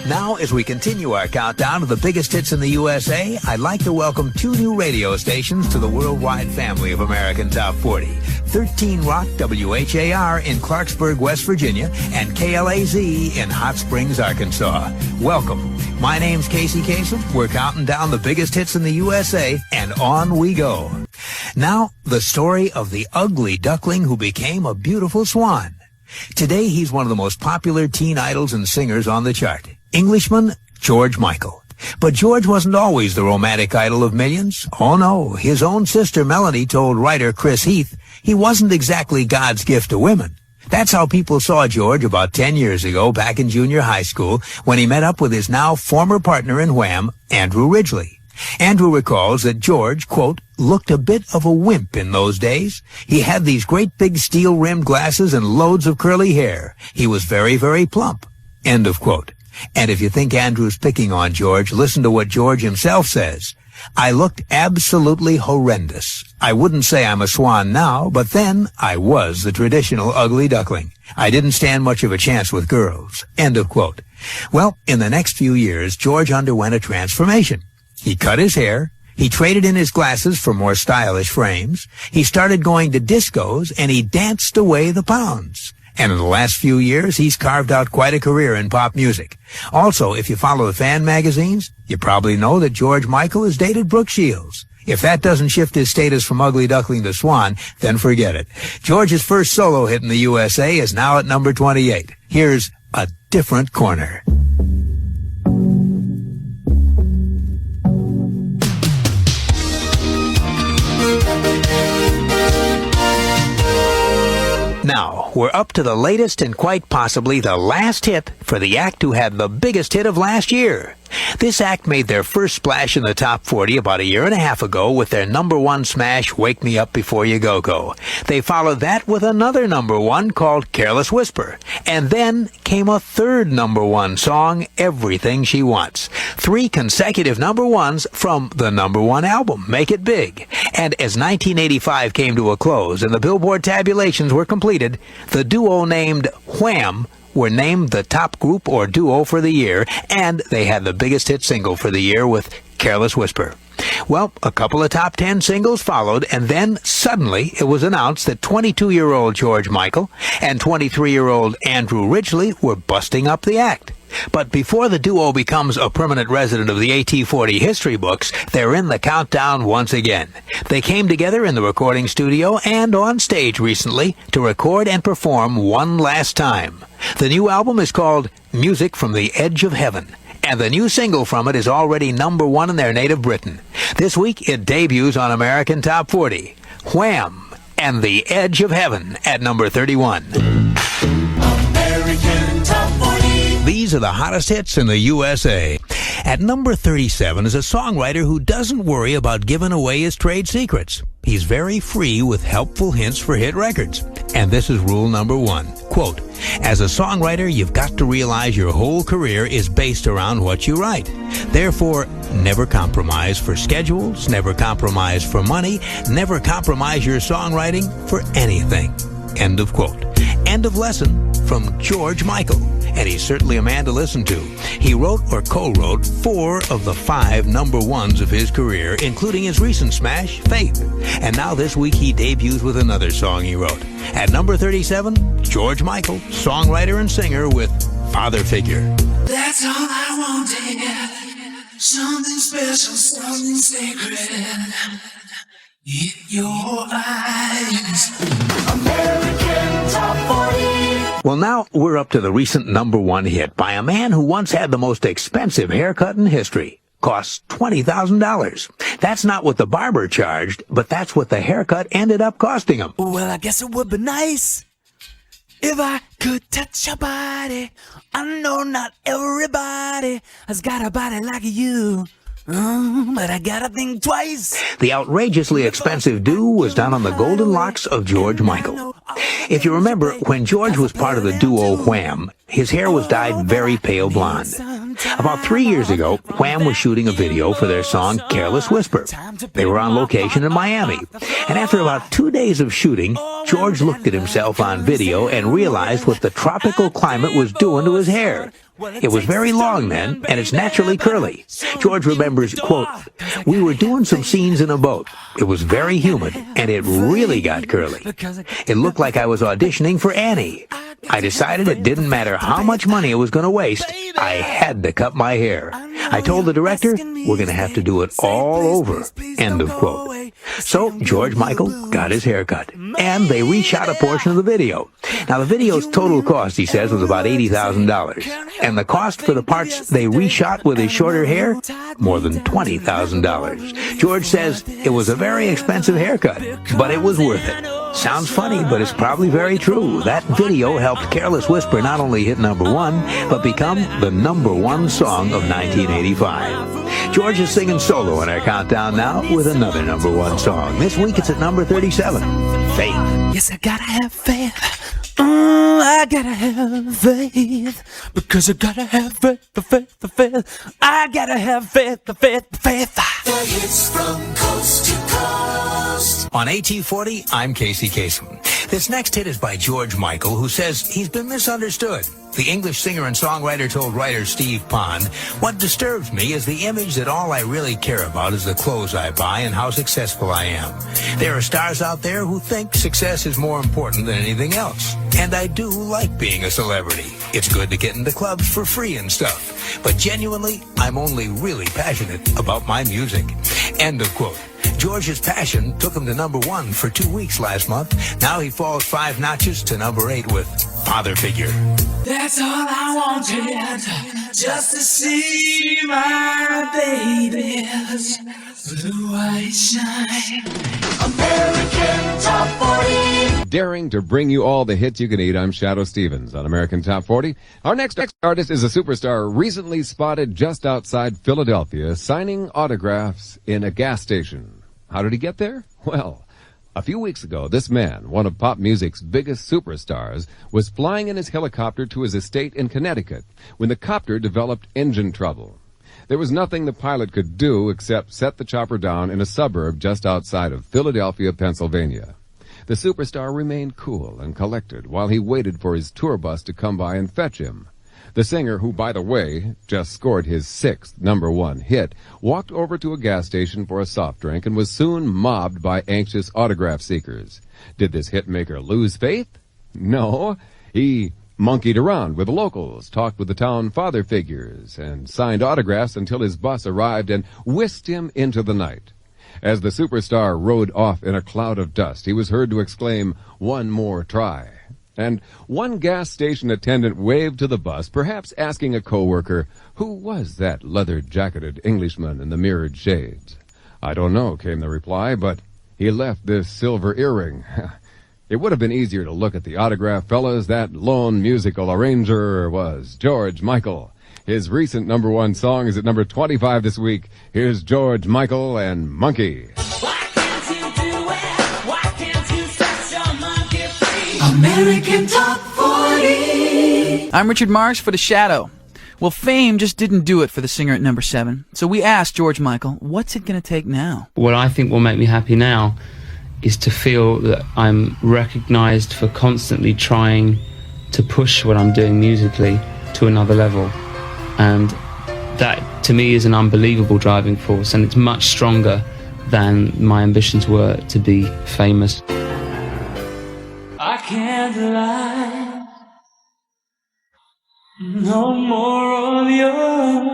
Now, as we continue our countdown to the biggest hits in the USA, I'd like to welcome two new radio stations to the worldwide family of American Top 40. 13 Rock WHAR in Clarksburg, West Virginia, and KLAZ in Hot Springs, Arkansas. Welcome. My name's Casey Kasem. We're counting down the biggest hits in the USA, and on we go. Now, the story of the ugly duckling who became a beautiful swan. Today, he's one of the most popular teen idols and singers on the chart. Englishman George Michael. But George wasn't always the romantic idol of millions. Oh no, his own sister Melanie told writer Chris Heath he wasn't exactly God's gift to women. That's how people saw George about 10 years ago back in junior high school when he met up with his now former partner in Wham, Andrew Ridgeley. Andrew recalls that George, quote, looked a bit of a wimp in those days. He had these great big steel-rimmed glasses and loads of curly hair. He was very, very plump, end of quote. And if you think Andrew's picking on George, listen to what George himself says. I looked absolutely horrendous. I wouldn't say I'm a swan now, but then I was the traditional ugly duckling. I didn't stand much of a chance with girls. End of quote. Well, in the next few years, George underwent a transformation. He cut his hair. He traded in his glasses for more stylish frames. He started going to discos, and he danced away the pounds. And in the last few years, he's carved out quite a career in pop music. Also, if you follow the fan magazines, you probably know that George Michael has dated Brooke Shields. If that doesn't shift his status from ugly duckling to swan, then forget it. George's first solo hit in the USA is now at number 28. Here's A Different Corner. Now, we're up to the latest and quite possibly the last hit for the act who had the biggest hit of last year. This act made their first splash in the top 40 about a year and a half ago with their number one smash, Wake Me Up Before You Go-Go. They followed that with another number one called Careless Whisper. And then came a third number one song, Everything She Wants. 3 consecutive number ones from the number one album, Make It Big. And as 1985 came to a close and the Billboard tabulations were completed, the duo named Wham! Were named the top group or duo for the year, and they had the biggest hit single for the year with Careless Whisper. Well, a couple of top 10 singles followed, and then suddenly it was announced that 22-year-old George Michael and 23-year-old Andrew Ridgeley were busting up the act. But before the duo becomes a permanent resident of the AT40 history books, they're in the countdown once again. They came together in the recording studio and on stage recently to record and perform one last time. The new album is called Music from the Edge of Heaven, and the new single from it is already number one in their native Britain. This week it debuts on American Top 40. Wham! And The Edge of Heaven at number 31. American Top 40. These are the hottest hits in the USA. At number 37 is a songwriter who doesn't worry about giving away his trade secrets. He's very free with helpful hints for hit records. And this is rule number 1. Quote, as a songwriter, you've got to realize your whole career is based around what you write. Therefore, never compromise for schedules, never compromise for money, never compromise your songwriting for anything. End of quote. End of lesson from George Michael. And he's certainly a man to listen to. He wrote or co-wrote 4 of the 5 number ones of his career, including his recent smash, Faith. And now this week he debuts with another song he wrote. At number 37, George Michael, songwriter and singer with Father Figure. That's all I wanted. Something special, something sacred. In your eyes. American Top 40. Well, now we're up to the recent number one hit by a man who once had the most expensive haircut in history. Cost $20,000. That's not what the barber charged, but that's what the haircut ended up costing him. Well, I guess it would be nice if I could touch your body. I know not everybody has got a body like you. But I gotta think twice. The outrageously expensive do was done on the golden locks of George Michael. If you remember, when George was part of the duo Wham, His hair was dyed very pale blonde. About 3 years ago, Wham was shooting a video for their song Careless Whisper. They were on location in Miami. And after about 2 days of shooting, George looked at himself on video and realized what the tropical climate was doing to his hair. It was very long then, and it's naturally curly. George remembers, quote, "We were doing some scenes in a boat. It was very humid, and it really got curly. It looked like I was auditioning for Annie. I decided it didn't matter how much money I was going to waste, I had to cut my hair. I told the director, we're going to have to do it all over." End of quote. So George Michael got his hair cut, and they reshot a portion of the video. Now, the video's total cost, he says, was about $80,000. And the cost for the parts they reshot with his shorter hair, more than $20,000. George says it was a very expensive haircut, but it was worth it. Sounds funny, but it's probably very true. That video helped Careless Whisper not only hit #1, but become the #1 song of 1985. George is singing solo in our countdown now with another #1 song. This week it's at number 37, Faith. Yes, I gotta have faith. I gotta have faith. Because I gotta have faith, the faith, the faith. I gotta have faith, the faith, the faith. The hits from coast to coast. On AT40, I'm Casey Kasem. This next hit is by George Michael, who says he's been misunderstood. The English singer and songwriter told writer Steve Pond, "What disturbs me is the image that all I really care about is the clothes I buy and how successful I am. There are stars out there who think success is more important than anything else. And I do like being a celebrity. It's good to get into clubs for free and stuff. But genuinely, I'm only really passionate about my music." End of quote. George's passion took him to #1 for 2 weeks last month. Now he falls 5 notches to #8 with Father Figure. That's all I wanted, just to see my baby's blue eyes shine. American Top 40. Daring to bring you all the hits you can eat, I'm Shadoe Stevens on American Top 40. Our next artist is a superstar recently spotted just outside Philadelphia signing autographs in a gas station. How did he get there? Well, a few weeks ago, this man, one of pop music's biggest superstars, was flying in his helicopter to his estate in Connecticut when the copter developed engine trouble. There was nothing the pilot could do except set the chopper down in a suburb just outside of Philadelphia, Pennsylvania. The superstar remained cool and collected while he waited for his tour bus to come by and fetch him. The singer, who, by the way, just scored his 6th #1 hit, walked over to a gas station for a soft drink and was soon mobbed by anxious autograph seekers. Did this hitmaker lose faith? No. He monkeyed around with the locals, talked with the town father figures, and signed autographs until his bus arrived and whisked him into the night. As the superstar rode off in a cloud of dust, he was heard to exclaim, "One more try." And one gas station attendant waved to the bus, perhaps asking a coworker, who was that leather-jacketed Englishman in the mirrored shades? "I don't know," came the reply, "but he left this silver earring." It would have been easier to look at the autograph, fellas. That lone musical arranger was George Michael. His recent #1 song is at number 25 this week. Here's George Michael and Monkey. Why can't you do it? Why can't you set your monkey free? American Top 40. I'm Richard Marx for the Shadow. Well, fame just didn't do it for the singer at #7. So we asked George Michael, what's it going to take now? What I think will make me happy now is to feel that I'm recognized for constantly trying to push what I'm doing musically to another level. And that, to me, is an unbelievable driving force, and it's much stronger than my ambitions were to be famous. I can't lie. No more of your